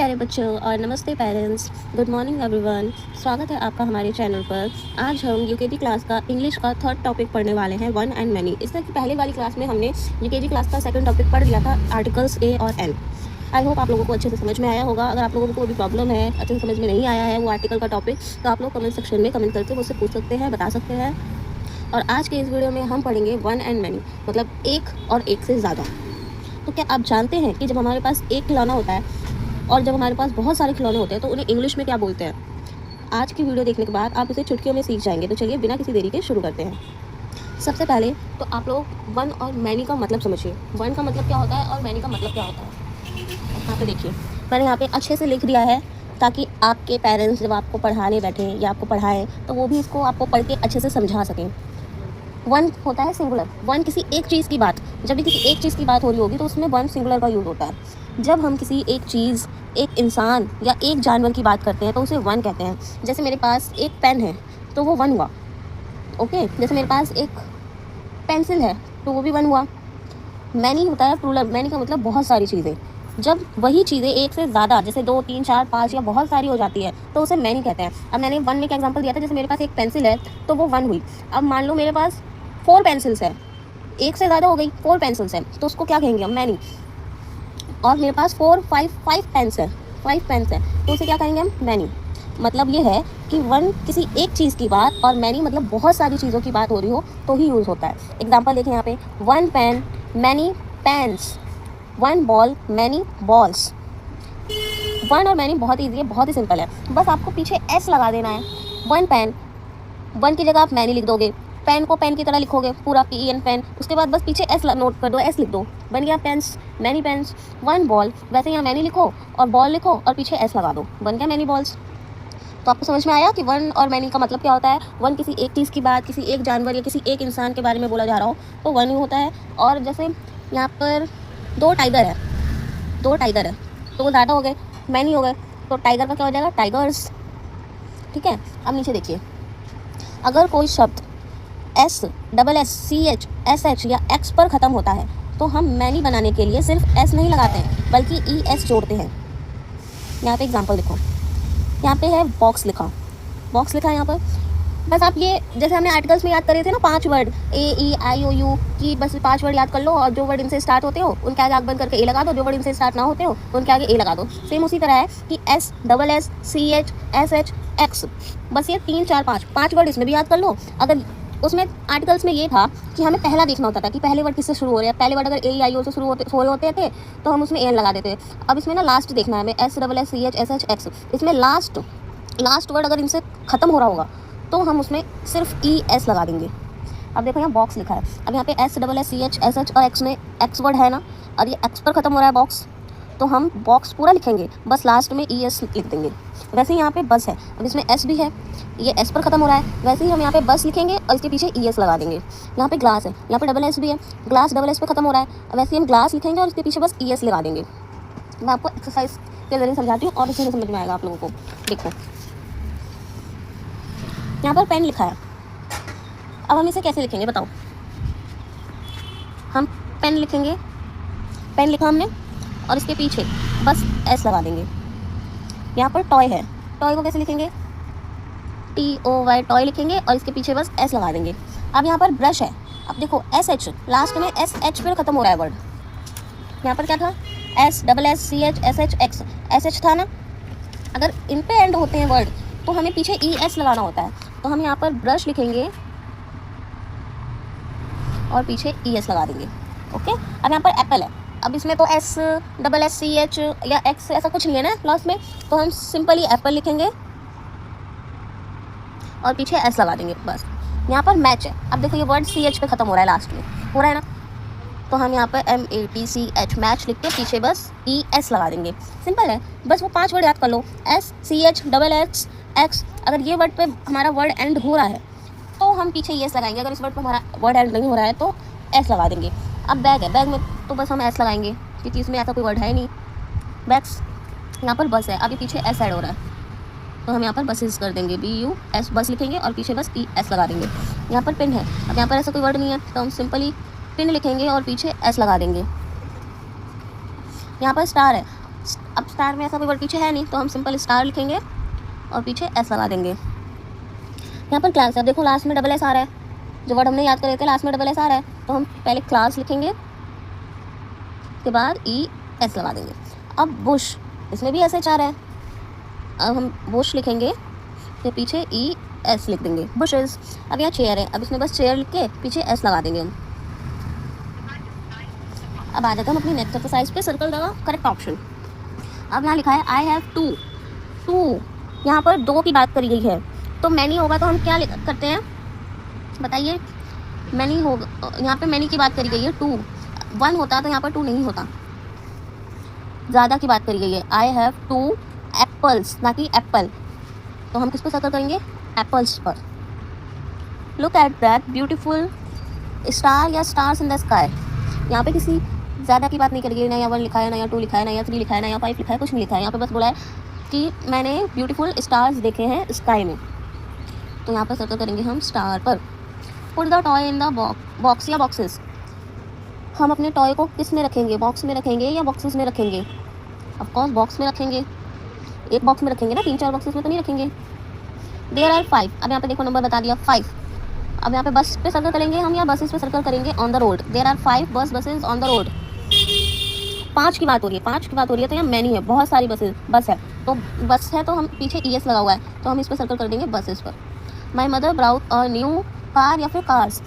प्यारे बच्चों और नमस्ते पेरेंट्स। Good morning everyone. स्वागत है आपका हमारे चैनल पर। आज हम यूकेजी क्लास का इंग्लिश का थर्ड टॉपिक पढ़ने वाले हैं, वन एंड मैनी। इस तरह की पहले वाली क्लास में हमने यूकेजी क्लास का सेकंड टॉपिक पढ़ लिया था, आर्टिकल्स ए और एन। आई होप आप लोगों को अच्छे से समझ में आया होगा। अगर आप लोगों को भी प्रॉब्लम है, अच्छे से समझ में नहीं आया है वो आर्टिकल का टॉपिक, तो आप लोग कमेंट सेक्शन में कमेंट करके मुझसे पूछ सकते हैं, बता सकते हैं। और आज के इस वीडियो में हम पढ़ेंगे वन एंड मैनी, मतलब एक और एक से ज़्यादा। तो क्या आप जानते हैं कि जब हमारे पास एक खिलौना होता है और जब हमारे पास बहुत सारे खिलौने होते हैं तो उन्हें इंग्लिश में क्या बोलते हैं? आज की वीडियो देखने के बाद आप इसे चुटकियों में सीख जाएंगे। तो चलिए बिना किसी देरी के शुरू करते हैं। सबसे पहले तो आप लोग वन और मैनी का मतलब समझिए। वन का मतलब क्या होता है और मैनी का मतलब क्या होता है। यहाँ पे देखिए, मैंने यहाँ पे अच्छे से लिख दिया है ताकि आपके पेरेंट्स जब आपको पढ़ाने बैठें या आपको पढ़ाएं तो वो भी इसको आपको पढ़ के अच्छे से समझा सकें। वन होता है सिंगुलर। वन किसी एक चीज़ की बात, जब भी किसी एक चीज़ की बात हो रही होगी तो उसमें वन सिंगुलर का यूज़ होता है। जब हम किसी एक चीज़, एक इंसान या एक जानवर की बात करते हैं तो उसे वन कहते हैं। जैसे मेरे पास एक पेन है तो वो वन हुआ। ओके, जैसे मेरे पास एक पेंसिल है तो वो भी वन हुआ। मैनी होता है प्लूरल। मैनी का मतलब बहुत सारी चीज़ें। जब वही चीज़ें एक से ज़्यादा, जैसे 2, 3, 4, 5 या बहुत सारी हो जाती है तो उसे मैनी कहते हैं। अब मैंने वन में एक एग्जांपल दिया था, जैसे मेरे पास एक पेंसिल है तो वो वन हुई। अब मान लो मेरे पास 4 पेंसिल्स है, एक से ज़्यादा हो गई, 4 पेंसिल्स हैं तो उसको क्या कहेंगे हम? मैनी। और मेरे पास 5 पेन्स है, 5 पेन्स है तो उसे क्या कहेंगे हम? मैनी। मतलब ये है कि वन किसी एक चीज़ की बात और मैनी मतलब बहुत सारी चीज़ों की बात हो रही हो तो ही यूज़ होता है। एग्जांपल देखें यहाँ पे, one pen many pens, one ball many balls. One और मैनी बहुत ईजी है, बहुत ही सिंपल है। बस आपको पीछे एस लगा देना है। वन पेन, वन की जगह आप मैनी लिख दोगे, पेन को पेन की तरह लिखोगे पूरा PEN पेन, उसके बाद बस पीछे एस नोट कर दो, एस लिख दो, बन गया pens, many pens. One ball, वैसे यहाँ मैनी लिखो और बॉल लिखो और पीछे एस लगा दो, बन गया मैनी बॉल्स। तो आपको समझ में आया कि वन और मैनी का मतलब क्या होता है। वन किसी एक चीज़ की बात, किसी एक जानवर या किसी एक इंसान के बारे में बोला जा रहा हो तो वन ही होता है। और जैसे यहाँ पर 2 टाइगर है, 2 टाइगर है तो वो ज़्यादा हो गए, मैनी हो गए, तो टाइगर का क्या हो जाएगा? टाइगर्स। ठीक है। अब नीचे देखिए, अगर कोई शब्द SSSCH या X पर ख़त्म होता है तो हम मैनी बनाने के लिए सिर्फ S नहीं लगाते हैं बल्कि ES जोड़ते हैं। यहाँ पे एग्जांपल देखो, यहाँ पे है बॉक्स लिखा, बॉक्स लिखा है यहाँ पर। बस आप ये, जैसे हमने आर्टिकल्स में याद करे थे ना 5 वर्ड AEIOU की, बस 5 वर्ड याद कर लो और जो वर्ड इनसे स्टार्ट होते हो उनके आगे आग बंद करके ए लगा दो, जो वर्ड इनसे स्टार्ट ना होते हो उनके आगे ए लगा दो। सेम उसी तरह है कि SSSCH बस ये 3, 4, 5 वर्ड इसमें भी याद कर लो। अगर उसमें आर्टिकल्स में ये था कि हमें पहला देखना होता था कि पहले वर्ड किससे शुरू हो रहे हैं। पहले वर्ड अगर AEIO से शुरू होते थे तो हम उसमें एन लगा देते। अब इसमें ना लास्ट देखना है हमें, SSSCH इसमें लास्ट वर्ड अगर इनसे ख़त्म हो रहा होगा तो हम उसमें सिर्फ ES लगा देंगे। अब देखो यहाँ बॉक्स लिखा है, अब यहाँ पे SSSCH और X में X वर्ड है ना, और ये X पर ख़त्म हो रहा है बॉक्स, तो हम बॉक्स पूरा लिखेंगे, बस लास्ट में ES लिख देंगे। वैसे ही यहाँ पे बस है, अब इसमें S भी है, ये S पर ख़त्म हो रहा है, वैसे ही हम यहाँ पे बस लिखेंगे और इसके पीछे ES लगा देंगे। यहाँ पे ग्लास है, यहाँ पे SS भी है, ग्लास SS पे ख़त्म हो रहा है, वैसे ही हम ग्लास लिखेंगे और इसके पीछे बस ES लगा देंगे। मैं आपको एक्सरसाइज के जरिए समझाती हूँ और अच्छे से समझ में आएगा आप लोगों को। देखो यहाँ पर पेन लिखा है, अब हम इसे कैसे लिखेंगे बताओ? हम पेन लिखेंगे, पेन लिखा हमने और इसके पीछे बस S लगा देंगे। यहाँ पर टॉय है, टॉय को कैसे लिखेंगे? TOY, टॉय लिखेंगे और इसके पीछे बस S लगा देंगे। अब यहाँ पर ब्रश है, अब देखो SH, लास्ट में SH पर ख़त्म हो रहा है वर्ड। यहाँ पर क्या था? SSSCH SH था ना। अगर इन पे एंड होते हैं वर्ड तो हमें पीछे ES लगाना होता है, तो हम यहाँ पर ब्रश लिखेंगे और पीछे ES लगा देंगे। ओके। अब यहाँ पर एप्पल है, अब इसमें तो SSSCH या X ऐसा कुछ नहीं है ना लास्ट में, तो हम सिंपली एप्पल लिखेंगे और पीछे S लगा देंगे बस। यहाँ पर मैच है, अब देखो ये वर्ड CH पे ख़त्म हो रहा है, लास्ट में हो रहा है ना, तो हम यहाँ पर MATCH मैच लिख के पीछे बस ES लगा देंगे। सिंपल है, बस वो 5 वर्ड याद कर लो, SCH X। अगर ये वर्ड पे हमारा वर्ड एंड हो रहा है तो हम पीछे ES लगाएंगे, अगर इस वर्ड पे हमारा वर्ड एंड नहीं हो रहा है तो S लगा देंगे। अब बैग है, बैग में तो बस हम S लगाएंगे क्योंकि इसमें ऐसा कोई वर्ड है नहीं, बैग्स। यहाँ पर बस है, अभी पीछे S ऐड हो रहा है तो हम यहाँ पर बसेस कर देंगे, BUS बस लिखेंगे और पीछे बस ES लगा देंगे। यहाँ पर पिन है, अब यहाँ पर ऐसा कोई वर्ड नहीं है तो हम सिंपली पिन लिखेंगे और पीछे S लगा देंगे। यहाँ पर स्टार है, अब स्टार में ऐसा कोई वर्ड पीछे है नहीं, तो हम सिंपल स्टार लिखेंगे और पीछे एस लगा देंगे। यहाँ पर क्लास है, देखो लास्ट में डबल एस आ रहा है, जो वर्ड हमने याद करे थे लास्ट में डबल एस आ रहा है, तो हम पहले क्लास लिखेंगे, उसके बाद ई एस लगा देंगे। अब बुश, इसमें भी एस एच आ रहा है, अब हम बुश लिखेंगे, फिर पीछे ई एस लिख देंगे, बुशेस। अब यहाँ चेयर है, अब इसमें बस चेयर लिख के पीछे एस लगा देंगे हम। अब आ जाते हैं हम अपनी नेक्स्ट एक्सरसाइज पे, सर्कल द करेक्ट ऑप्शन। अब यहाँ लिखा है आई हैव टू, यहाँ पर 2 की बात करी गई है, तो मैनी होगा तो हम क्या करते हैं बताइए, मैनी होगा, यहाँ पे मैनी की बात करी गई है, 2 1 होता तो यहाँ पर 2 नहीं होता, ज़्यादा की बात करी गई है। आई हैव 2 एप्पल्स, ना कि एप्पल, तो हम किस पर सर्कल करेंगे, एप्पल्स पर। Look at that beautiful star या स्टार्स इन द स्काई, यहाँ पे किसी ज़्यादा की बात नहीं करी गई, ना यहाँ 1 लिखा है, ना यहाँ 2 लिखा है, ना यहाँ 3 लिखा है, ना यहाँ 5 लिखा है, कुछ नहीं लिखा है, यहाँ पे बस बोला है कि मैंने ब्यूटीफुल स्टार्स देखे हैं स्काई में, तो यहाँ पर सर्कल करेंगे हम स्टार पर। Put the toy in the box या बॉक्सेस, हम अपने टॉय को किस में रखेंगे, बॉक्स में रखेंगे या बॉक्सेस में रखेंगे, ऑफ कोर्स बॉक्स में रखेंगे, एक बॉक्स में रखेंगे ना, 3-4 बॉक्सेस में तो नहीं रखेंगे। देयर आर 5, अब यहाँ पे देखो नंबर बता दिया 5। अब यहाँ पे बस पे सर्कल करेंगे हम या बसेस पे सर्कल करेंगे, on the road. There are 5 buses on the road, 5 की बात हो रही है, 5 की बात हो रही है, तो यहाँ मैनी है, बहुत सारी बस है, तो बस है तो हम पीछे ई एस लगा हुआ है, तो हम इस पर सर्कल कर देंगे बसेस पर। My mother brought a new car या फिर कार्स,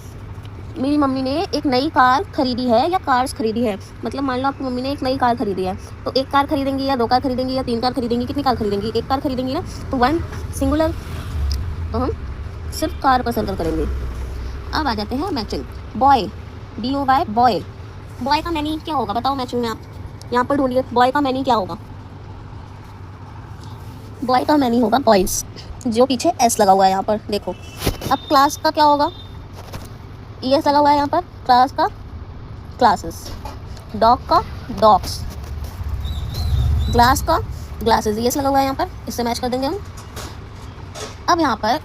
मेरी मम्मी ने एक नई कार खरीदी है या कार्स खरीदी है, मतलब मान लो आपकी मम्मी ने एक नई कार खरीदी है, तो 1 कार खरीदेंगी या 2 कार खरीदेंगी या 3 कार खरीदेंगी, कितनी कार खरीदेंगी, 1 कार खरीदेंगी ना, तो 1 सिंगुलर, तो हम सिर्फ कार पर सर्कल करेंगे। अब आ जाते हैं matching, boy BOY boy, boy का मैनी क्या होगा बताओ मैचिंग में, आप यहाँ पर ढूंढिए बॉय का मैनी क्या होगा, बॉय का मैनी होगा बॉयज़, जो पीछे एस लगा हुआ है यहाँ पर देखो। अब क्लास का क्या होगा, ई एस लगा हुआ है यहाँ पर, क्लास का क्लासेस, डॉग का डॉग्स, ग्लास का ग्लासेस, ई एस लगा हुआ है यहाँ पर, इससे मैच कर देंगे हम। अब यहाँ पर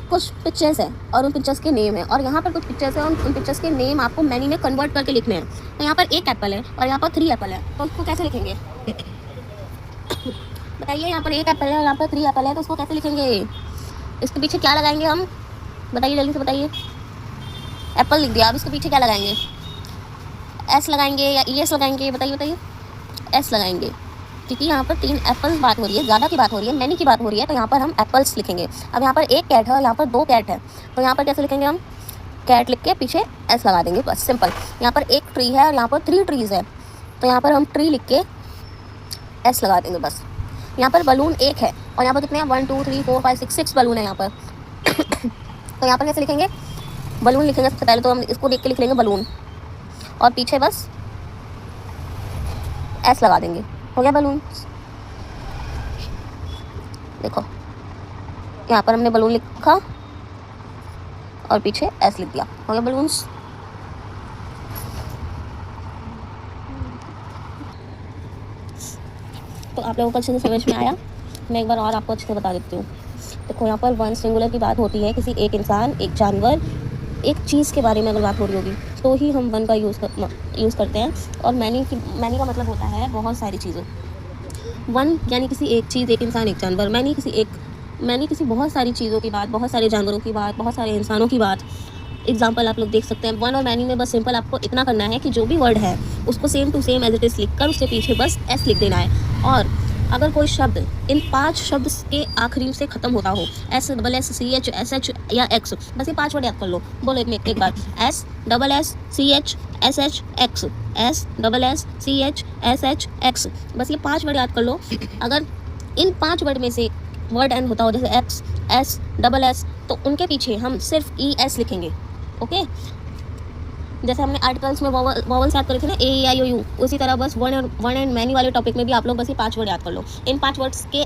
कुछ पिक्चर्स हैं और उन पिक्चर्स के नेम है, और यहाँ पर कुछ पिक्चर्स हैं और उन पिक्चर्स के नेम आपको मैनी में कन्वर्ट करके लिखने हैं। तो यहाँ पर 1 एप्पल है और यहाँ पर 3 एप्पल है, तो उसको कैसे लिखेंगे बताइए, यहाँ पर 1 एप्पल है और यहाँ पर 3 एप्पल है, तो उसको कैसे लिखेंगे, इसके पीछे क्या लगाएंगे हम बताइए, जल्दी से बताइए। एप्पल लिख दिया, अब इसके पीछे क्या लगाएंगे, एस लगाएंगे या ई एस लगाएंगे, बताइए एस लगाएंगे, क्योंकि यहाँ पर 3 एप्पल्स बात हो रही है, ज़्यादा की बात हो रही है, मैनी की बात हो रही है, तो यहाँ पर हम एप्पल्स लिखेंगे। अब यहाँ पर 1 कैट है और यहाँ पर 2 कैट है, तो यहाँ पर कैसे लिखेंगे हम, कैट लिख के पीछे एस लगा देंगे, बस सिंपल। यहाँ पर 1 ट्री है और यहाँ पर 3 ट्रीज़ है, तो यहाँ पर हम ट्री लिख के एस लगा देंगे बस। यहाँ पर बलून 1 है और यहाँ पर कितने हैं 1 2 3 4 5 6 बलून है यहाँ पर तो यहाँ पर कैसे लिखेंगे, बलून लिखेंगे सबसे पहले, तो हम इसको देख के लिख लेंगे बलून और पीछे बस एस लगा देंगे, हो गया बलून। देखो यहाँ पर हमने बलून लिखा और पीछे एस लिख दिया, हो गया बलून्स। तो आप लोगों को अच्छे से समझ में आया, मैं एक बार और आपको अच्छे से बता देती हूँ। देखो यहाँ पर 1 सिंगुलर की बात होती है, किसी एक इंसान, एक जानवर, एक चीज़ के बारे में अगर बात हो रही होगी तो ही हम 1 का यूज़ करते हैं, और मैनी का मतलब होता है बहुत सारी चीज़ें। 1 यानी किसी एक चीज़, एक इंसान, एक जानवर, मैनी किसी बहुत सारी चीज़ों की बात, बहुत सारे जानवरों की बात, बहुत सारे इंसानों की बात। एग्जाम्पल आप लोग देख सकते हैं। 1 और मैनी में बस सिंपल आपको इतना करना है कि जो भी वर्ड है उसको same to same as it is लिख कर उसके पीछे बस एस लिख देना है। और अगर कोई शब्द इन 5 शब्द के आखिरी से ख़त्म होता हो, S double S C H S H या एक्स, बस ये 5 वर्ड याद कर लो। बोलो एक बार, S double S C H S H X, S double S C H S H X, बस ये 5 वर्ड याद कर लो। अगर इन 5 वर्ड में से वर्ड एंड होता हो जैसे एक्स, एस, डबल एस, तो उनके पीछे हम सिर्फ ई एस लिखेंगे। ओके, जैसे हमने आर्टिकल्स में वॉवल्स याद करे थे ना, ए ई आई ओ यू, उसी तरह बस वन एंड मैनी वाले टॉपिक में भी आप लोग बस ये 5 वर्ड याद कर लो। इन 5 वर्ड्स के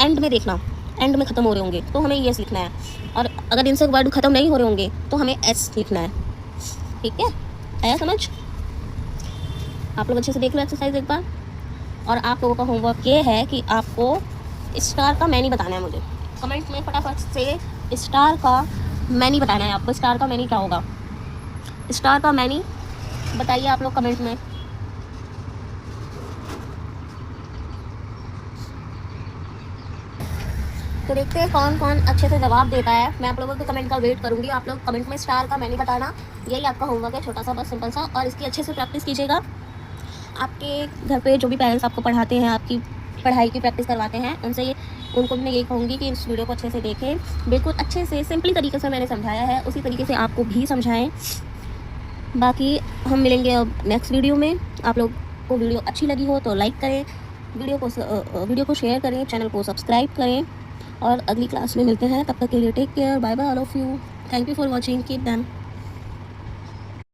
एंड में देखना, एंड में ख़त्म हो रहे होंगे तो हमें एस लिखना है, और अगर इनसे वर्ड ख़त्म नहीं हो रहे होंगे तो हमें एस लिखना है। ठीक है, आया समझ? आप लोग अच्छे से देख लो एक्सरसाइज एक बार। और आप लोगों का होमवर्क ये है कि आपको स्टार का मैनी बताना है। मुझे कमेंट में फटाफट से स्टार का मैनी बताना है आपको। स्टार का मैनी क्या होगा, स्टार का मैनी बताइए आप लोग कमेंट में। तो देखते हैं कौन कौन अच्छे से जवाब देता है। मैं आप लोगों के कमेंट का वेट करूँगी। आप लोग कमेंट में स्टार का मैंने बताना। यही आपका होमवर्क है, छोटा सा बस सिंपल सा, और इसकी अच्छे से प्रैक्टिस कीजिएगा। आपके घर पे जो भी पेरेंट्स आपको पढ़ाते हैं, आपकी पढ़ाई की प्रैक्टिस करवाते हैं, उनको भी मैं यही कहूँगी कि इस वीडियो को अच्छे से देखें। बिल्कुल अच्छे से सिंपली तरीके से मैंने समझाया है, उसी तरीके से आपको भी समझाएं। बाकी हम मिलेंगे अब नेक्स्ट वीडियो में। आप लोग को वीडियो अच्छी लगी हो तो लाइक करें, वीडियो को शेयर करें, चैनल को सब्सक्राइब करें, और अगली क्लास में मिलते हैं। तब तक के लिए take care, bye bye all of you. Thank you for watching, keep them.